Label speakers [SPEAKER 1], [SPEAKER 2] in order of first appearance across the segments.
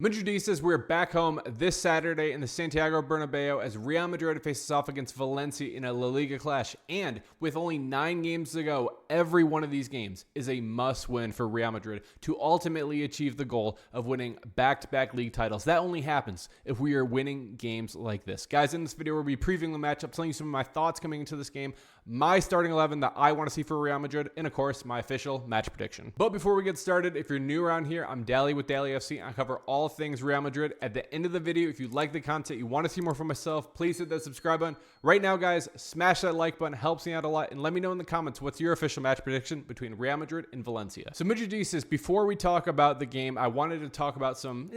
[SPEAKER 1] Madridistas, we're back home this Saturday in the Santiago Bernabeu as Real Madrid faces off against Valencia in a Laliga clash. And with only 9 games to go, every one of these games is a must-win for Real Madrid to ultimately achieve the goal of winning back-to-back league titles. That only happens if we are winning games like this. Guys, in this video, we'll be previewing the matchup, telling you some of my thoughts coming into this game, my starting 11 that I want to see for Real Madrid, and of course, my official match prediction. But before we get started, if you're new around here, I'm Dally with Dallyfc. I cover all things Real Madrid. At the end of the video, if you like the content, you want to see more from myself, please hit that subscribe button. Right now, guys, smash that like button. Helps me out a lot. And let me know in the comments what's your official match prediction between Real Madrid and Valencia. So Madridistas, before we talk about the game, I wanted to talk about some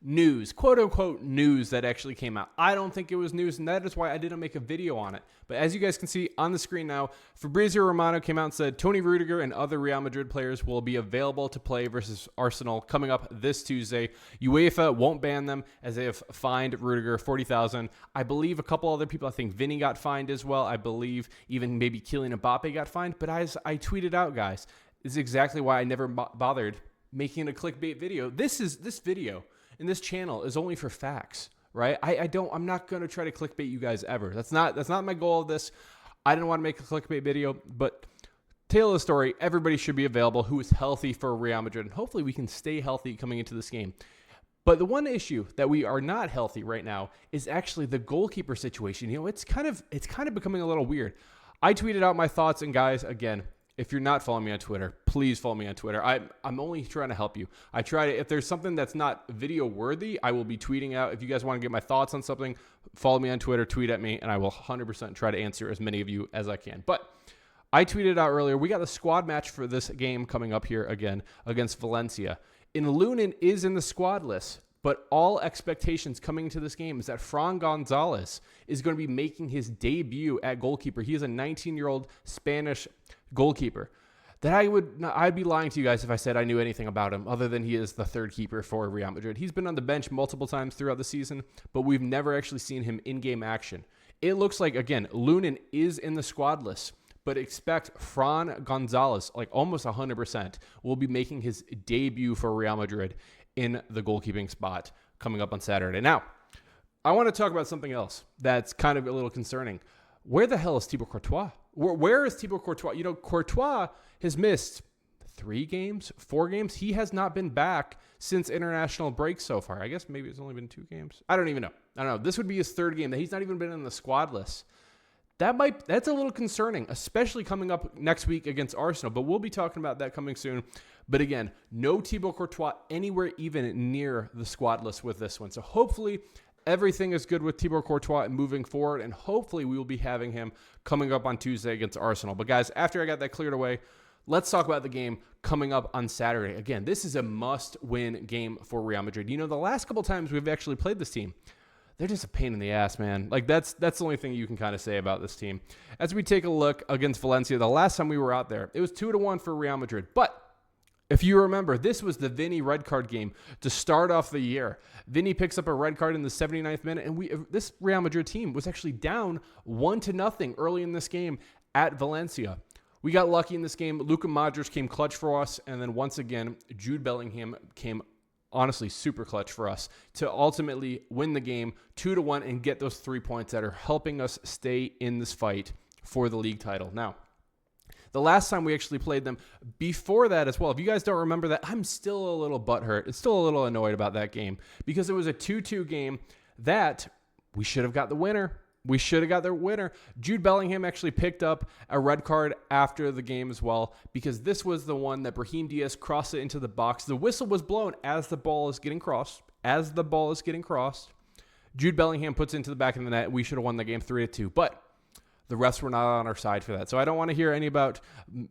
[SPEAKER 1] news, quote-unquote news that actually came out. I don't think it was news, and that is why I didn't make a video on it. But as you guys can see on the screen now, Fabrizio Romano came out and said Tony Rudiger and other Real Madrid players will be available to play versus Arsenal coming up this Tuesday. UEFA won't ban them as they have fined Rudiger $40,000. I believe a couple other people, I think Vinny got fined as well. I believe even maybe Kylian Mbappe got fined. But as I tweeted out, guys, this is exactly why I never bothered making a clickbait video. This video and this channel is only for facts, right? I'm not going to try to clickbait you guys ever. That's not my goal of this. I didn't want to make a clickbait video, but tale of the story, everybody should be available who is healthy for Real Madrid, and hopefully we can stay healthy coming into this game. But the one issue that we are not healthy right now is actually the goalkeeper situation. You know, it's kind of becoming a little weird. I tweeted out my thoughts, and guys, again, if you're not following me on Twitter, please follow me on Twitter. I'm only trying to help you. I try to, if there's something that's not video worthy, I will be tweeting out. If you guys want to get my thoughts on something, follow me on Twitter, tweet at me, and I will 100% try to answer as many of you as I can. But I tweeted out earlier, we got a squad match for this game coming up here again against Valencia. And Lunin is in the squad list, but all expectations coming into this game is that Fran Gonzalez is going to be making his debut at goalkeeper. He is a 19-year-old Spanish goalkeeper that I'd be lying to you guys if I said I knew anything about him other than he is the third keeper for Real Madrid. He's been on the bench multiple times throughout the season, but we've never actually seen him in-game action. It looks like, again, Lunin is in the squad list, but expect Fran Gonzalez, like almost 100%, will be making his debut for Real Madrid in the goalkeeping spot coming up on Saturday. Now, I want to talk about something else that's kind of a little concerning. Where the hell is Thibaut Courtois? Where is Thibaut Courtois? You know, Courtois has missed 3 games, 4 games. He has not been back since international break so far. I guess maybe it's only been 2 games. I don't even know. I don't know. This would be his 3rd game that he's not even been in the squad list. That's a little concerning, especially coming up next week against Arsenal. But we'll be talking about that coming soon. But again, no Thibaut Courtois anywhere even near the squad list with this one. So hopefully everything is good with Thibaut Courtois moving forward, and hopefully we will be having him coming up on Tuesday against Arsenal. But guys, after I got that cleared away, let's talk about the game coming up on Saturday. Again, this is a must-win game for Real Madrid. You know, the last couple times we've actually played this team, they're just a pain in the ass, man. Like, that's the only thing you can kind of say about this team. As we take a look against Valencia, the last time we were out there, it was 2-1 for Real Madrid. But if you remember, this was the Vinny red card game to start off the year. Vinny picks up a red card in the 79th minute, and this Real Madrid team was actually down 1-0 early in this game at Valencia. We got lucky in this game. Luka Modric came clutch for us, and then once again, Jude Bellingham came honestly super clutch for us to ultimately win the game 2-1 and get those 3 points that are helping us stay in this fight for the league title. Now, the last time we actually played them before that as well, if you guys don't remember that, I'm still a little butthurt. It's still a little annoyed about that game because it was a 2-2 game that we should have got the winner. We should have got their winner. Jude Bellingham actually picked up a red card after the game as well because this was the one that Brahim Diaz crossed it into the box. The whistle was blown as the ball is getting crossed. Jude Bellingham puts it into the back of the net. We should have won the game 3-2, but the refs were not on our side for that. So I don't want to hear any about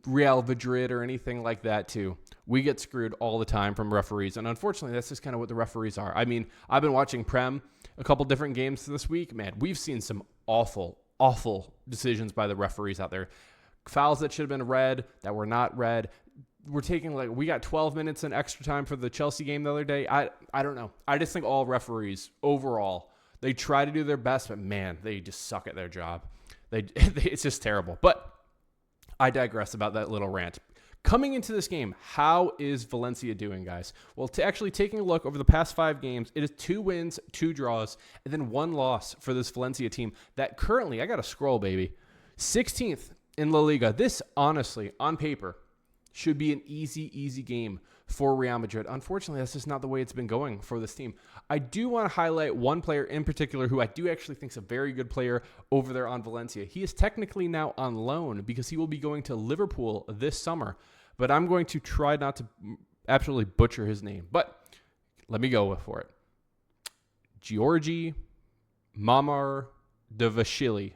[SPEAKER 1] Real Madrid or anything like that too. We get screwed all the time from referees, and unfortunately, that's just kind of what the referees are. I mean, I've been watching Prem a couple different games this week. Man, we've seen some awful, awful decisions by the referees out there. Fouls that should have been red that were not red. We're taking we got 12 minutes in extra time for the Chelsea game the other day. I don't know. I just think all referees overall, they try to do their best, but man, they just suck at their job. It's just terrible. But I digress about that little rant. Coming into this game, how is Valencia doing, guys? Well, taking a look over the past 5 games, it is 2 wins, 2 draws, and then 1 loss for this Valencia team that currently, I got to scroll, baby, 16th in La Liga. This, honestly, on paper, should be an easy game for Real Madrid. Unfortunately, that's just not the way it's been going for this team. I do want to highlight one player in particular who I do actually think is a very good player over there on Valencia. He is technically now on loan because he will be going to Liverpool this summer, but I'm going to try not to absolutely butcher his name. But let me go for it. Georgi Mamardashvili.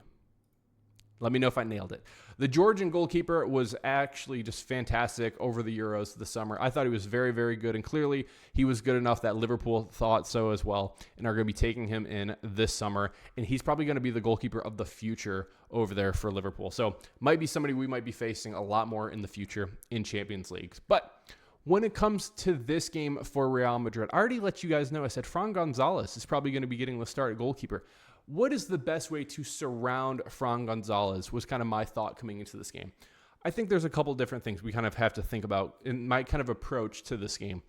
[SPEAKER 1] Let me know if I nailed it. The Georgian goalkeeper was actually just fantastic over the Euros this summer. I thought he was very, very good, and clearly he was good enough that Liverpool thought so as well and are going to be taking him in this summer, and he's probably going to be the goalkeeper of the future over there for Liverpool. So might be somebody we might be facing a lot more in the future in Champions Leagues. But when it comes to this game for Real Madrid, I already let you guys know, I said Fran Gonzalez is probably going to be getting the start at goalkeeper. What is the best way to surround Fran Gonzalez was kind of my thought coming into this game. I think there's a couple different things we kind of have to think about in my kind of approach to this game.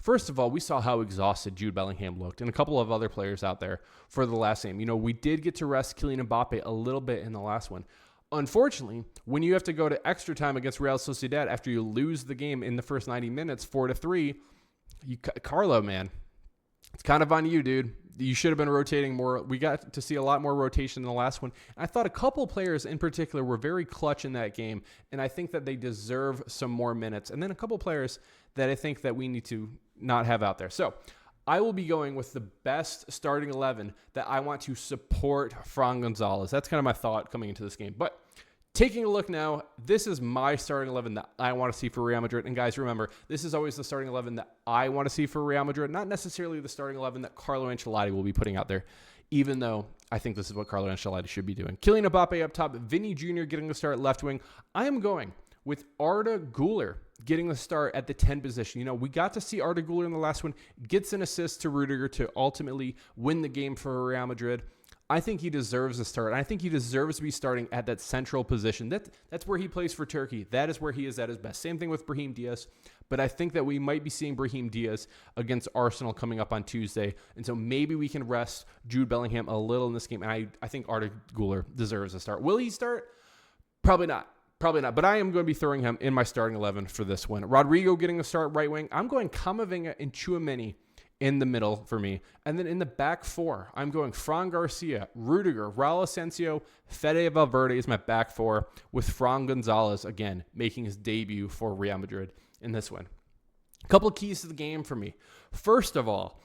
[SPEAKER 1] First of all, we saw how exhausted Jude Bellingham looked and a couple of other players out there for the last game. You know, we did get to rest Kylian Mbappe a little bit in the last one. Unfortunately, when you have to go to extra time against Real Sociedad after you lose the game in the first 90 minutes, 4-3, Carlo, man, it's kind of on you, dude. You should have been rotating more. We got to see a lot more rotation in the last one. And I thought a couple players in particular were very clutch in that game, and I think that they deserve some more minutes. And then a couple players that I think that we need to not have out there. So I will be going with the best starting 11 that I want to support Fran Gonzalez. That's kind of my thought coming into this game. But taking a look now, this is my starting 11 that I want to see for Real Madrid. And guys, remember, this is always the starting 11 that I want to see for Real Madrid, not necessarily the starting 11 that Carlo Ancelotti will be putting out there, even though I think this is what Carlo Ancelotti should be doing. Kylian Mbappe up top, Vinny Jr. getting the start at left wing. I am going with Arda Güler getting the start at the 10 position. You know, we got to see Arda Güler in the last one, gets an assist to Rudiger to ultimately win the game for Real Madrid. I think he deserves a start. I think he deserves to be starting at that central position. That's where he plays for Turkey. That is where he is at his best. Same thing with Brahim Diaz. But I think that we might be seeing Brahim Diaz against Arsenal coming up on Tuesday. And so maybe we can rest Jude Bellingham a little in this game. And I think Arda Güler deserves a start. Will he start? Probably not. But I am going to be throwing him in my starting 11 for this one. Rodrigo getting a start right wing. I'm going Camavinga and Tchouaméni in the middle for me. And then in the back 4, I'm going Fran Garcia, Rudiger, Raul Asensio, Fede Valverde is my back 4, with Fran Gonzalez, again, making his debut for Real Madrid in this one. A couple of keys to the game for me. First of all,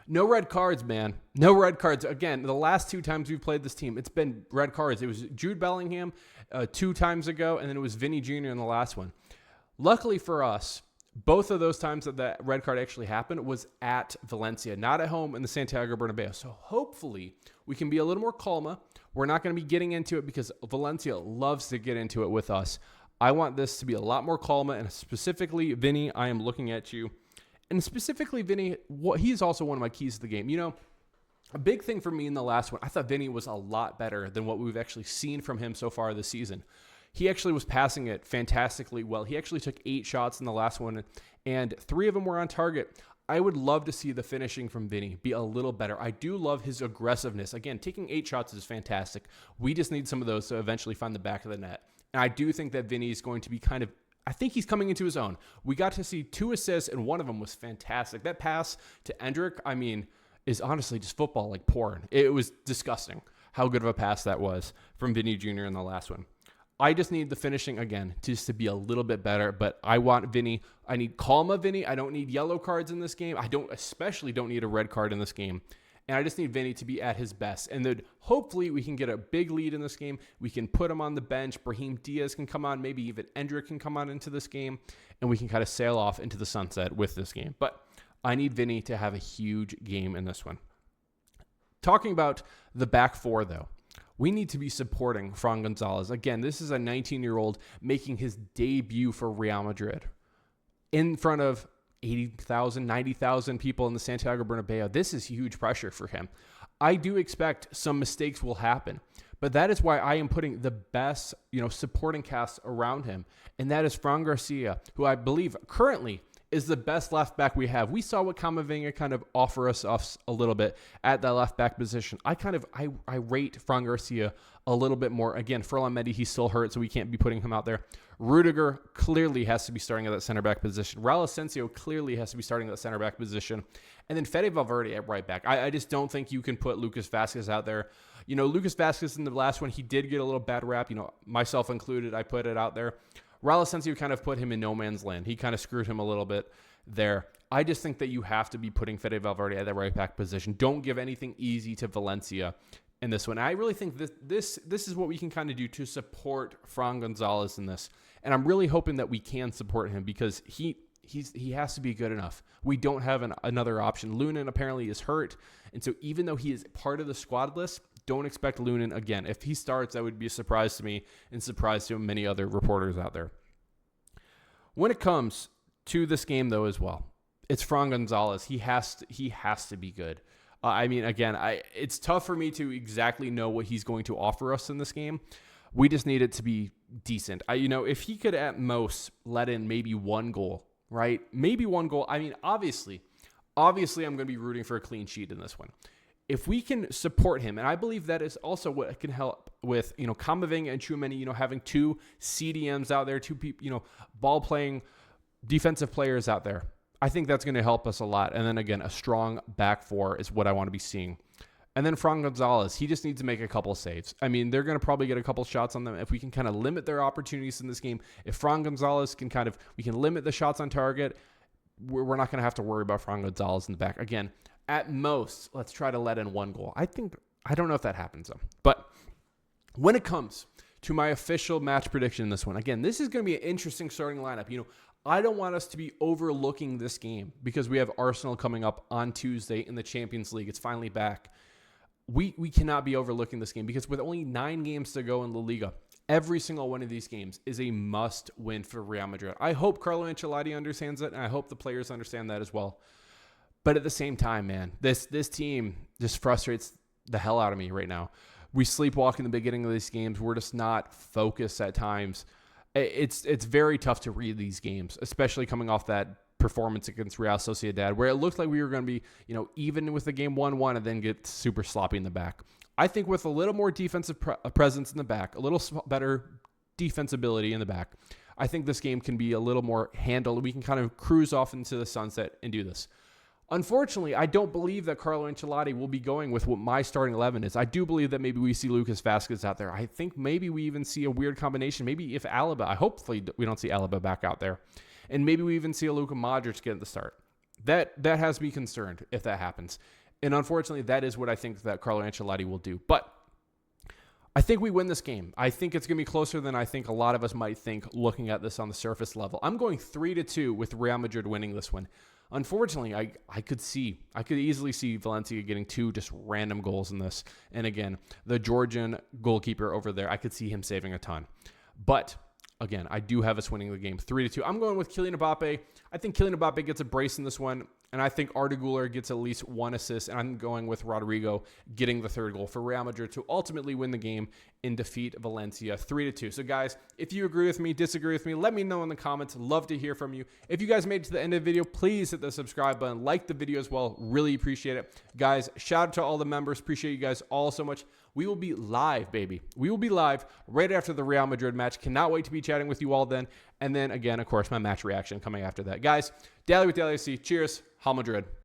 [SPEAKER 1] no red cards, man. No red cards. Again, the last 2 times we've played this team, it's been red cards. It was Jude Bellingham 2 times ago, and then it was Vinny Jr. in the last one. Luckily for us, both of those times that that red card actually happened was at Valencia, not at home in the Santiago Bernabeu. So hopefully we can be a little more calmer. We're not going to be getting into it because Valencia loves to get into it with us. I want this to be a lot more calmer, and specifically, Vinny, I am looking at you. And specifically, Vinny, he's also one of my keys to the game. You know, a big thing for me in the last one, I thought Vinny was a lot better than what we've actually seen from him so far this season. He actually was passing it fantastically well. He actually took 8 shots in the last one, and 3 of them were on target. I would love to see the finishing from Vinny be a little better. I do love his aggressiveness. Again, taking 8 shots is fantastic. We just need some of those to eventually find the back of the net. And I do think that Vinny is going to be I think he's coming into his own. We got to see 2 assists, and one of them was fantastic. That pass to Endrick, is honestly just football like porn. It was disgusting how good of a pass that was from Vinny Jr. in the last one. I just need the finishing, again, just to be a little bit better, but I want Vinny. I need calma Vinny. I don't need yellow cards in this game. I especially don't need a red card in this game. And I just need Vinny to be at his best. And then hopefully we can get a big lead in this game. We can put him on the bench. Brahim Diaz can come on. Maybe even Endrick can come on into this game. And we can kind of sail off into the sunset with this game. But I need Vinny to have a huge game in this one. Talking about the back 4, though. We need to be supporting Fran Gonzalez. Again, this is a 19-year-old making his debut for Real Madrid in front of 80,000, 90,000 people in the Santiago Bernabeu. This is huge pressure for him. I do expect some mistakes will happen, But that is why I am putting the best, supporting cast around him. And that is Fran Garcia, who I believe currently is the best left back we have. We saw what Camavinga kind of offer us a little bit at that left back position. I rate Fran Garcia a little bit more. Again, Ferland Mendy, he's still hurt, so we can't be putting him out there. Rudiger clearly has to be starting at that center back position. Raul Asensio clearly has to be starting at that center back position. And then Fede Valverde at right back. I just don't think you can put Lucas Vazquez out there. Lucas Vazquez in the last one, he did get a little bad rap, myself included. I put it out there. Raul Asensio kind of put him in no man's land. He kind of screwed him a little bit there. I just think that you have to be putting Fede Valverde at that right back position. Don't give anything easy to Valencia in this one. I really think this is what we can kind of do to support Fran Gonzalez in this. And I'm really hoping that we can support him because he has to be good enough. We don't have another option. Lunin apparently is hurt. And so even though he is part of the squad list, don't expect Lunin again. If he starts, that would be a surprise to me and surprise to many other reporters out there. When it comes to this game, though, as well, it's Fran Gonzalez. He has to be good. It's tough for me to exactly know what he's going to offer us in this game. We just need it to be decent. If he could at most let in maybe one goal, right? Maybe one goal. Obviously, I'm going to be rooting for a clean sheet in this one. If we can support him, and I believe that is also what can help with, Camavinga and Tchouaméni, having two CDMs out there, two people, ball-playing defensive players out there. I think that's going to help us a lot. And then again, a strong back four is what I want to be seeing. And then Fran Gonzalez, he just needs to make a couple of saves. They're going to probably get a couple of shots on them. If we can kind of limit their opportunities in this game, if Fran Gonzalez we can limit the shots on target, we're not going to have to worry about Fran Gonzalez in the back. Again, at most, let's try to let in one goal. I don't know if that happens though. But when it comes to my official match prediction in this one, again, this is going to be an interesting starting lineup. I don't want us to be overlooking this game because we have Arsenal coming up on Tuesday in the Champions League. It's finally back. We cannot be overlooking this game because with only 9 games to go in La Liga, every single one of these games is a must-win for Real Madrid. I hope Carlo Ancelotti understands it, and I hope the players understand that as well. But at the same time, man, this team just frustrates the hell out of me right now. We sleepwalk in the beginning of these games. We're just not focused at times. It's very tough to read these games, especially coming off that performance against Real Sociedad, where it looked like we were going to be, even with the game 1-1 and then get super sloppy in the back. I think with a little more defensive presence in the back, a little better defensibility in the back, I think this game can be a little more handled. We can kind of cruise off into the sunset and do this. Unfortunately, I don't believe that Carlo Ancelotti will be going with what my starting 11 is. I do believe that maybe we see Lucas Vazquez out there. I think maybe we even see a weird combination. Maybe if hopefully we don't see Alaba back out there. And maybe we even see a Luka Modric get the start. That has me concerned if that happens. And unfortunately, that is what I think that Carlo Ancelotti will do. But I think we win this game. I think it's going to be closer than I think a lot of us might think looking at this on the surface level. I'm going 3-2 with Real Madrid winning this one. Unfortunately, I could easily see Valencia getting 2 just random goals in this. And again, the Georgian goalkeeper over there, I could see him saving a ton. But again, I do have us winning the game 3-2. I'm going with Kylian Mbappe. I think Kylian Mbappe gets a brace in this one. And I think Arda Güler gets at least 1 assist. And I'm going with Rodrigo getting the 3rd goal for Real Madrid to ultimately win the game and defeat Valencia 3-2. So guys, if you agree with me, disagree with me, let me know in the comments. Love to hear from you. If you guys made it to the end of the video, please hit the subscribe button. Like the video as well. Really appreciate it. Guys, shout out to all the members. Appreciate you guys all so much. We will be live, baby. We will be live right after the Real Madrid match. Cannot wait to be chatting with you all then. And then again, of course, my match reaction coming after that. Guys, Dally with Dallyfc. Cheers. Real Madrid.